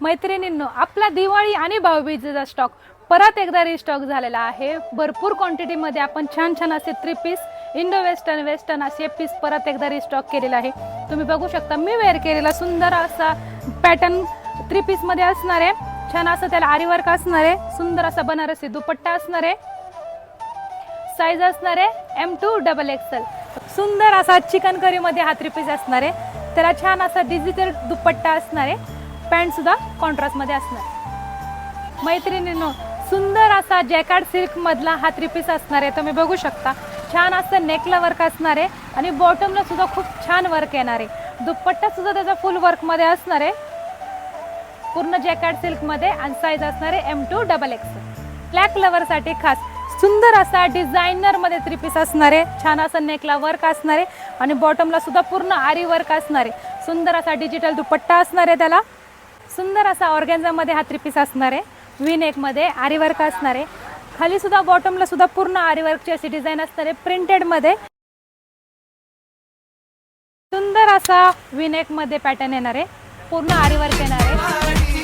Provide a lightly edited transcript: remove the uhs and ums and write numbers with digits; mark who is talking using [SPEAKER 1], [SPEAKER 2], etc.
[SPEAKER 1] मैत्रिणींनो, आपला दिवाळी आणि भाऊबीजेचा स्टॉक परत एकदा रिस्टॉक झालेला आहे। भरपूर क्वांटिटीमध्ये आपण छान छान असे 3 पीस इंडो वेस्टर्न असे पीस परत एकदा रिस्टॉक केलेला आहे। तुम्ही बघू शकता मी वेअर केलेला सुंदर असा पॅटर्न 3 पीस मध्ये असणार आहे। छान असं त्याला आरी वर्क असणार आहे, सुंदर असा बनारसी दुपट्टा असणार आहे, साइज असणार आहे M2 XXL। सुंदर असा चिकन करी मध्ये हा 3 पीस असणार आहे। त्याला छान असा डिजिटल दुपट्टा असणार आहे, पॅन्ट सुद्धा कॉन्ट्रास्ट मध्ये असणार आहे। मैत्रिणींनो, सुंदर असा जॅकेट सिल्क मधला हा 3 पीस असणार आहे। तुम्ही बघू शकता छान असं नेकला वर्क असणार आहे आणि बॉटमला सुद्धा खूप छान वर्क येणार आहे। दुपट्टा सुद्धा त्याचा फुल वर्क मध्ये असणार आहे, पूर्ण जॅकेट सिल्क मध्ये, आणि साइज असणार आहे M2 XXL। ब्लॅक लवर साठी खास सुंदर असा डिझायनर मध्ये 3 पीस असणार आहे। छान असं नेकला वर्क असणार आहे आणि बॉटमला सुद्धा पूर्ण आरी वर्क असणार आहे। सुंदर असा डिजिटल दुपट्टा असणार आहे, त्याला सुंदर असा ऑर्गेन्झा मध्ये हा 3 पीस असणार आहे। वी नेक मध्ये आरी वर्क असणार आहे, खाली सुद्धा बॉटमला सुद्धा पूर्ण आरी वर्कची अशी डिझाइन असणार आहे प्रिंटेड मध्ये। सुंदर असा वी नेक मध्ये पॅटर्न येणार आहे, पूर्ण आरी वर्क येणार आहे।